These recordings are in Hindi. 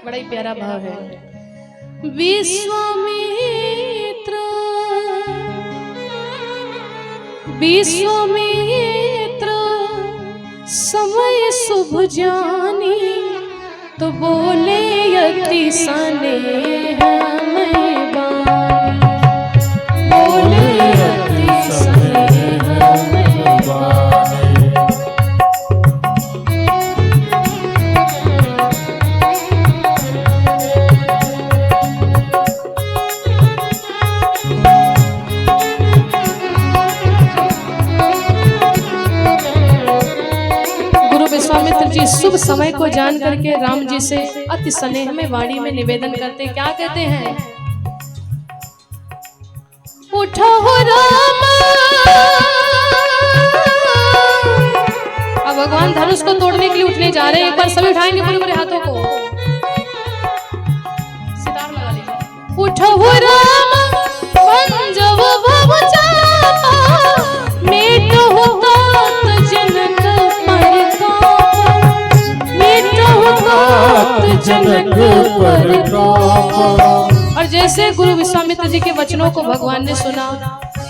बड़ा ही प्यारा भाव है। विश्वामित्र विश्वामित्र समय शुभ जानी, तो बोले यति स्नेह में बानी, बोले यति स्नेह में बानी। विश्वामित्र जी शुभ समय को जान करके राम जी से अति स्नेह में वाणी में निवेदन करते, क्या कहते हैं? उठो हो राम। अब भगवान धनुष को तोड़ने के लिए उठने जा रहे हैं। एक बार सभी उठाएंगे पूरे पूरे हाथों को, सितार लगा लीजिए। उठो हो राम पंजव भव चापा, मेटो हो तात जनक जनक पर। और जैसे गुरु विश्वामित्र जी के वचनों को भगवान ने सुना,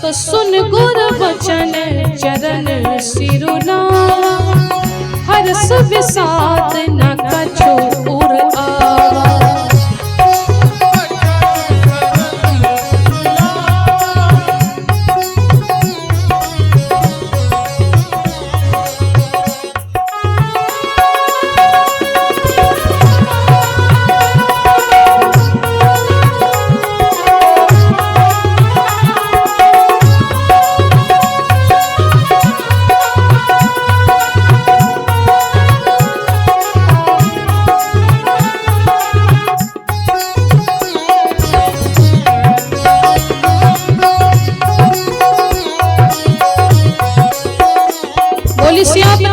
तो सुन गुरु वचन चरण सिरुना, हर्ष विषाद न कछु उर आवा।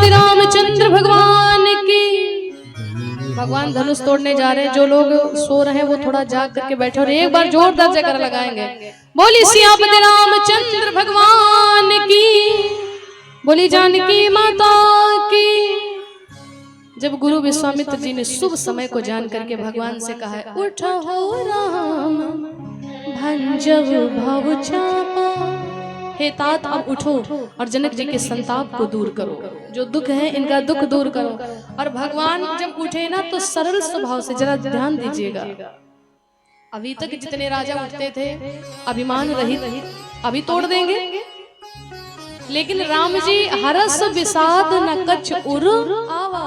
रामचंद्र भगवान की। भगवान धनुष तोड़ने जा रहे हैं। जो लोग सो रहे हैं वो थोड़ा जाग करके बैठे और एक बार जोरदार जयकारा लगाएंगे। बोली सियापति रामचंद्र भगवान की, बोली जानकी माता की। जब गुरु विश्वामित्र जी ने शुभ समय को जान करके भगवान से कहा है, उठो हो राम भंजव भव चापा, हे तात अब उठो और जनक जी के संताप को दूर करो, जो दुख है इनका दुख दूर करो। और भगवान जब उठे ना तो सरल स्वभाव से, जरा ध्यान दीजिएगा, अभी तक जितने राजा उठते थे अभिमान रहित, अभी तोड़ देंगे, लेकिन राम जी हरस विषाद न कछ उर आवा,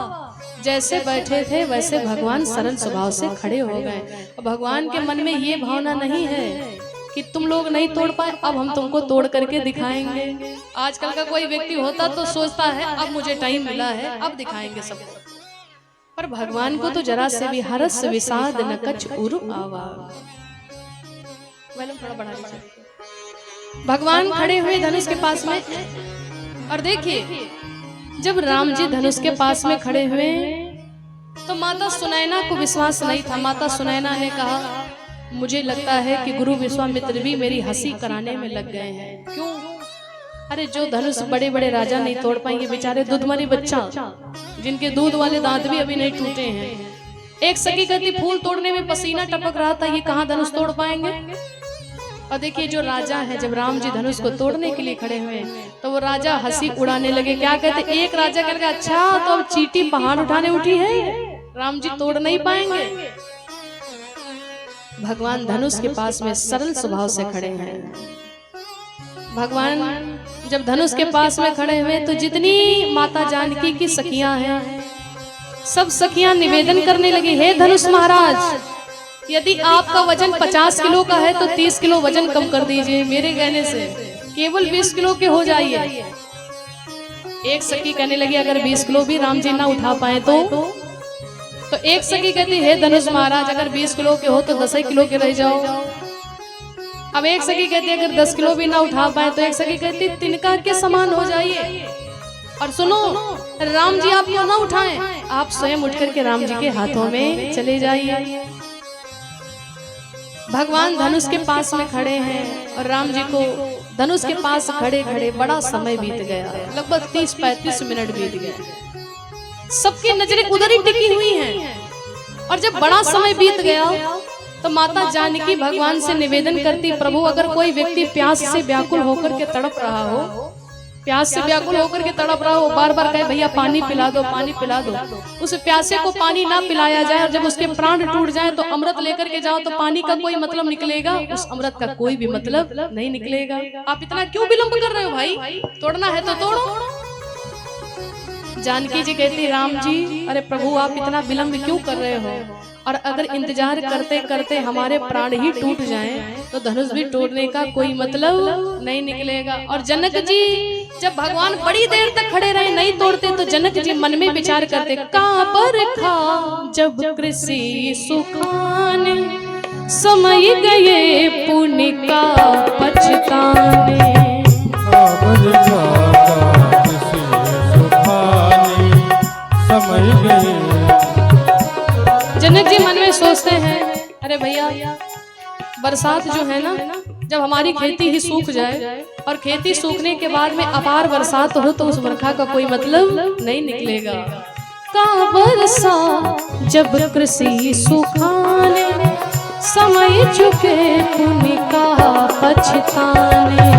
जैसे बैठे थे वैसे भगवान सरल स्वभाव से खड़े हो गए। भगवान के मन में ये भावना नहीं है कि तुम लोग नहीं तोड़ पाए, अब हम तुमको तोड़ करके दिखाएंगे। आजकल का कोई व्यक्ति होता तो सोचता है अब मुझे टाइम मिला है अब दिखाएंगे सबको, पर भगवान को तो जरा से भी हरस विषाद न कछ उर आवा। थोड़ा बढ़ा लीजिए। भगवान खड़े हुए धनुष के पास में, और देखिए जब राम जी धनुष के पास में खड़े हुए तो माता सुनैना को विश्वास नहीं था। माता सुनैना ने कहा, मुझे लगता है कि गुरु विश्वामित्र भी मेरी हंसी कराने में लग गए हैं। क्यों? अरे जो धनुष बड़े बड़े राजा नहीं तोड़ पाएंगे, बेचारे दूधमरी बच्चा जिनके दूध वाले दांत भी अभी नहीं टूटे हैं। एक सखी कहती फूल तोड़ने में पसीना टपक रहा था, ये कहाँ धनुष तोड़ पाएंगे। और देखिए जो राजा है, जब राम जी धनुष को तोड़ने के लिए खड़े हुए तो वो राजा हंसी उड़ाने लगे। क्या कहते? एक राजा कहकर, अच्छा तो अब चींटी पहाड़ उठाने उठी है, राम जी तोड़ नहीं पाएंगे। भगवान धनुष के पास में सरल स्वभाव से खड़े हैं। भगवान जब धनुष के पास में खड़े हुए तो जितनी माता जानकी की सखियां हैं सब सखियां निवेदन करने लगी, हे धनुष महाराज, यदि आपका वजन 50 किलो का है तो 30 किलो वजन कम कर दीजिए, मेरे कहने से केवल 20 किलो के हो जाइए। एक सखी कहने लगी, अगर 20 किलो भी राम जी ना उठा पाए तो एक सखी कहती, हे धनुष महाराज, अगर 20 किलो के हो तो 10 किलो के रह जाओ। अब एक सखी कहती, अगर 10 किलो भी ना उठा पाए तो एक सखी कहती, तिनका के समान हो जाइए। और सुनो, राम जी आपको ना उठाएं, आप स्वयं उठ करके राम जी के हाथों में चले जाइए। भगवान धनुष के पास में खड़े हैं और राम जी को धनुष के पास खड़े खड़े बड़ा समय बीत गया, लगभग 30-35 मिनट बीत गए। सबकी नजरें उधर ही टिकी हुई हैं और जब बड़ा समय बीत गया तो माता जानकी भगवान से निवेदन करती, प्रभु अगर कोई व्यक्ति प्यास से व्याकुल होकर के तड़प रहा हो, प्यास से व्याकुल होकर के तड़प रहा हो, बार बार कहे भैया पानी पिला दो, पानी पिला दो, उस प्यासे को पानी ना पिलाया जाए और जब उसके प्राण टूट जाए तो अमृत लेकर के जाओ, तो पानी का कोई मतलब निकलेगा, उस अमृत का कोई भी मतलब नहीं निकलेगा। आप इतना क्यों विलंब कर रहे हो भाई, तोड़ना है तो तोड़ो। जानकी जी कहती, राम जी अरे प्रभु आप इतना विलंब क्यों कर रहे हो, और अगर इंतजार करते करते हमारे प्राण ही टूट जाएं तो धनुष भी तोड़ने का कोई मतलब नहीं निकलेगा। और जनक जी जब भगवान बड़ी देर तक खड़े रहे नहीं तोड़ते तो जनक जी मन में विचार करते, काबर खा जब कृषि सुखाने, समय गए पुण्य का पछताने। जनक जी मन में सोचते हैं, अरे भैया बरसात जो है ना, जब हमारी खेती ही सूख जाए और खेती सूखने के बाद में अपार बरसात हो तो उस बरखा का कोई मतलब नहीं निकलेगा। का बरसा जब कृषि सुखाने, समय चुके पुण्य का पछताने।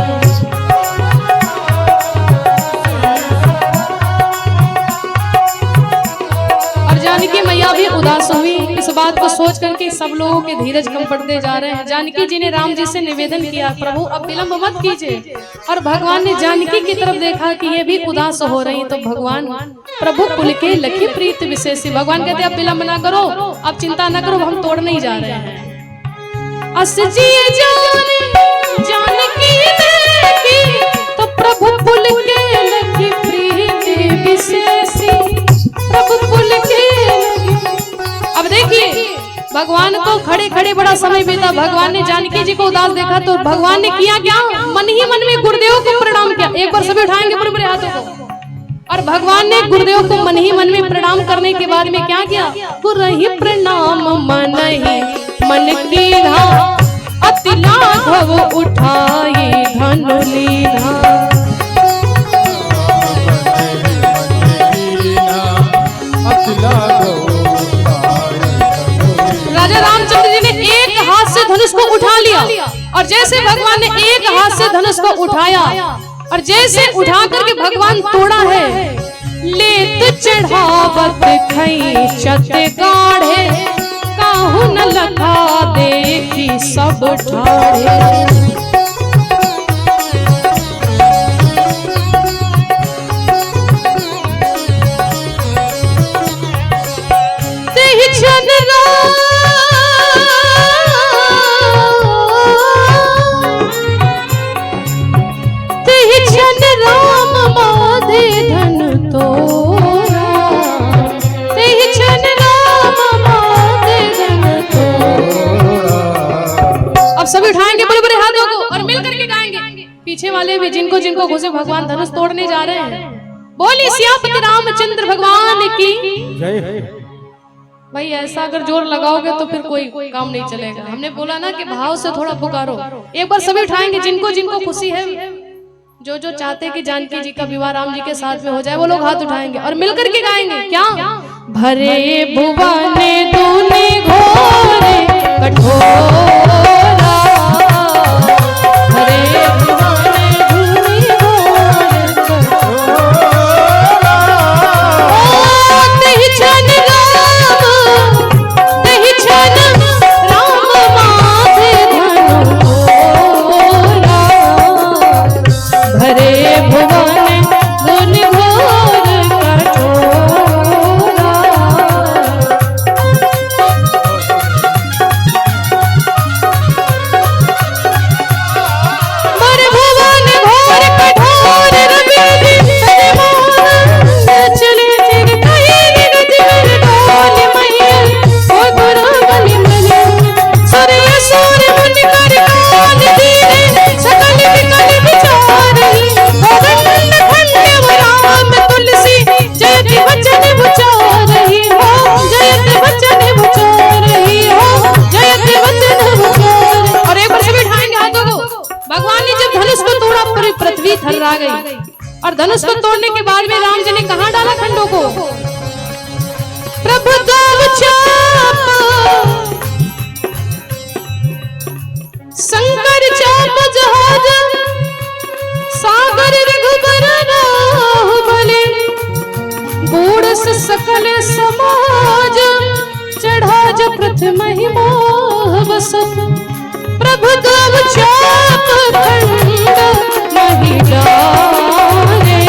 जानकी मैया भी उदास हुई, इस बात को सोच करके सब लोगों के धीरज कम पड़ते जा रहे हैं। जानकी जी ने राम जी से निवेदन किया, प्रभु अब विलंब मत कीजिए। और भगवान ने जानकी की तरफ देखा कि ये भी उदास हो रही, तो भगवान प्रभु कुल के लखी प्रीत विशेषी, भगवान कहते अब विलंब ना करो, अब चिंता ना करो, हम तोड़ने ही जा रहे हैं। अस जी जानकी देखी तो प्रभु कुल के लखी प्रीत विशेषी, प्रभु कुल के। अब देखिए भगवान को खड़े खड़े बड़ा समय बीता, भगवान ने जानकी जी को उदास देखा तो भगवान ने किया क्या, मन ही मन में गुरुदेव को प्रणाम किया। एक बार सभी उठाएंगे बड़े बड़े हाथों को। और भगवान ने गुरुदेव को मन ही मन में प्रणाम करने के बाद में क्या किया, गुरहि प्रणाम मन ही मन की धा, अति लाघव उठाई धनु लीधा। राजा रामचंद्र जी ने एक हाथ से धनुष को उठा लिया, और जैसे भगवान ने एक हाथ से धनुष को उठाया और जैसे उठा करके भगवान तोड़ा है, लेत चढ़ावत खैचत गाढ़े, काहू न लखा देखी सब ठाढ़े। अब सभी उठाएंगे बड़े बड़े हाथों को और मिल करके गाएंगे। पीछे वाले भी जिनको जिनको घुसे भगवान धनुष तोड़ने जा रहे हैं। बोली सियापति रामचंद्र भगवान की जय। भाई ऐसा अगर जोर लगाओगे तो फिर कोई काम नहीं चलेगा। हमने बोला ना कि भाव से थोड़ा पुकारो। एक बार सभी उठाएंगे जिनको जिनको खुशी है, जो जो चाहते कि जानकी जी का विवाह राम जी के साथ में हो जाए, वो लोग हाथ उठाएंगे और मिलकर के गाएंगे क्या, भरे भुवन तूने घोरे कठोरा, भरे भुवन तूने घोरे कठोरा, तेहि छन राम माथे धनुरा, भरे भुवन तूने घोरे कठोरा। पृथ्वी थर्रा गई और धनुष को तोड़ने के बाद में राम जी ने कहा डाला खंडों को, प्रभु प्रथम ही मोह बस प्रभु तुम चाप खंड नहीं डारे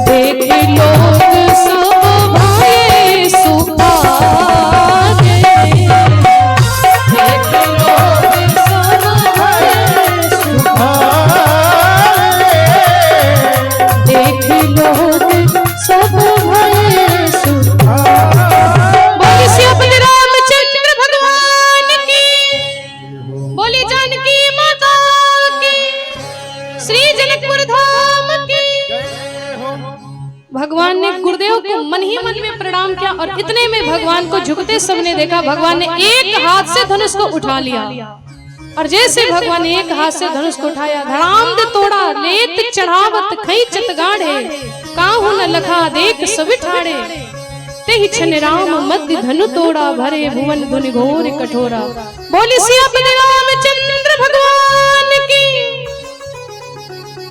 देख लोग सब भये सुखारे देख लोग सब भये सुखारे देख लोग सब भये सुखारे। बोली श्री रामचंद्र भगवान की, बोली जानकी माता की, श्री जनकपुर धाम की। भगवान ने गुरुदेव को मन ही मन में प्रणाम किया और इतने में भगवान को झुकते सबने देखा। भगवान ने एक हाथ से धनुष को उठा लिया और जैसे भगवान ने एक हाथ से धनुष को उठाया, धड़ाम दे तोड़ा लेत चढ़ावत खईचत गाढ़े काहू न लखा देख सभी ठाड़े तेहि छन राम मध्य धनु तोड़ा भरे भुवन धुनि घोर कठोरा। बोली सियापति रामचंद्र भगवान की।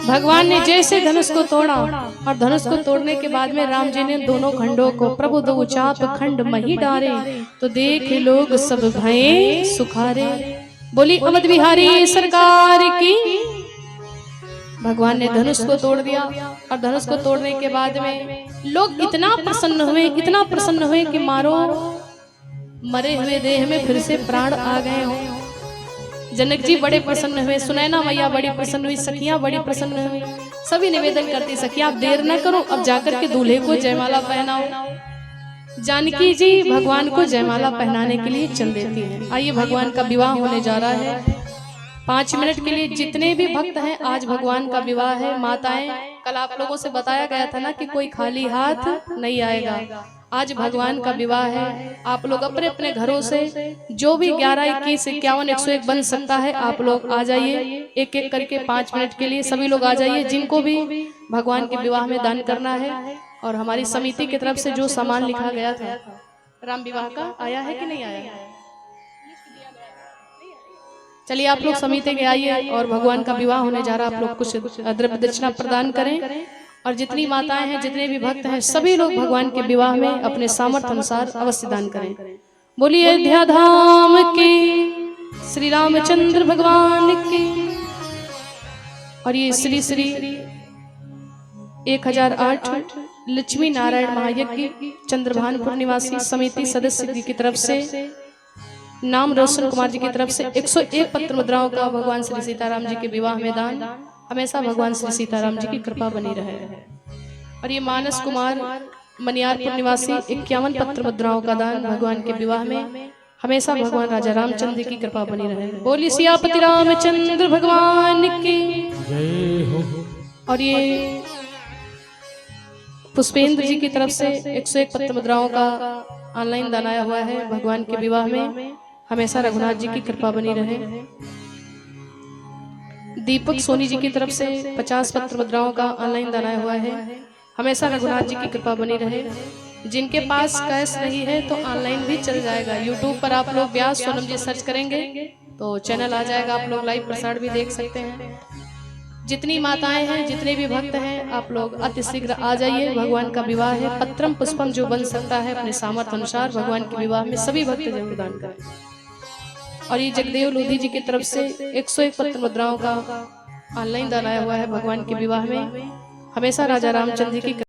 भगवान ने जैसे धनुष को तोड़ा और धनुष को तोड़ने के बाद में राम जी ने दोनों खंडों को प्रभु दो चाप खंड मही डारे तो देख लोग सब भये सुखारे। बोली अवध बिहारी सरकार की। भगवान ने धनुष को तोड़ दिया और धनुष को तोड़ने के बाद में लोग इतना प्रसन्न हुए कि मारो मरे हुए देह में फिर से प्राण आ गए हो। जनक जी बड़े प्रसन्न हुए, सुनैना मैया बड़ी प्रसन्न हुई, सखियां बड़ी प्रसन्न हुई। सभी निवेदन करती सखियां आप देर न करो, अब जाकर के दूल्हे को जयमाला पहनाओ। जानकी जी भगवान को जयमाला पहनाने के लिए चल देती है। आइए भगवान का विवाह होने जा रहा है। 5 मिनट के लिए जितने भी भक्त हैं, आज भगवान का विवाह है। माताएं, कल आप लोगों से बताया गया था ना कि कोई खाली हाथ नहीं आएगा। आज भगवान का विवाह है। आप लोग अपने अपने घरों से जो भी 11, 21, 51, 101 बन सकता है आप लोग आ जाइए। एक एक करके 5 मिनट के लिए सभी लोग आ जाइए जिनको भी भगवान के विवाह में दान करना है। और हमारी समिति की तरफ से जो सामान लिखा गया था राम विवाह का, आया है कि नहीं आया? चलिए आप लोग समिति के आइए और भगवान का विवाह होने जा रहा है। आप लोग कुछ द्रव्य दक्षिणा प्रदान करें और जितनी माताएं हैं, जितने भी भक्त हैं, सभी लोग भगवान के विवाह में अपने सामर्थ्य अनुसार अवश्य दान करें। बोलिए अयोध्या धाम की, श्री रामचंद्र भगवान की। और ये श्री श्री 1008 लक्ष्मी नारायण महायज्ञ चंद्रभानपुर निवासी समिति सदस्य जी की तरफ से, नाम रोशन कुमार जी की तरफ से 101 पत्र मुद्राओं का भगवान श्री सीताराम जी के विवाह में दान। हमेशा भगवान श्री सीताराम जी की कृपा बनी रहे। और ये मानस कुमार मनियारपुर निवासी 51 पत्र मुद्राओं का दान भगवान के विवाह में। हमेशा भगवान राजा रामचंद्र की कृपा बनी रहे। बोली सियापति रामचंद्र भगवान की जय हो। और ये पुष्पेंद्र जी की तरफ से 101 पत्र मुद्राओं का ऑनलाइन दान आया हुआ है भगवान के विवाह में। हमेशा रघुनाथ जी की कृपा बनी रहे। दीपक सोनी जी की तरफ से 50 पत्र मुद्राओं का ऑनलाइन दान आया हुआ है। हमेशा रघुनाथ जी की कृपा बनी रहे। जिनके पास कैश नहीं है तो ऑनलाइन भी चल जाएगा। यूट्यूब पर आप लोग व्यास सोनम जी सर्च करेंगे तो चैनल आ जाएगा, आप लोग लाइव प्रसारण भी देख सकते हैं। जितनी माताएं हैं, जितने भी भक्त हैं, आप लोग अति शीघ्र आ जाइए। भगवान का विवाह है। पत्रम पुष्पम जो बन सकता है अपने सामर्थ्य अनुसार भगवान के विवाह में सभी भक्त जरूर दान करें। और ये जगदेव लोधी जी की तरफ से 101 पत्र मुद्राओं का ऑनलाइन दान आया हुआ है भगवान के विवाह में। हमेशा राजा रामचंद्र की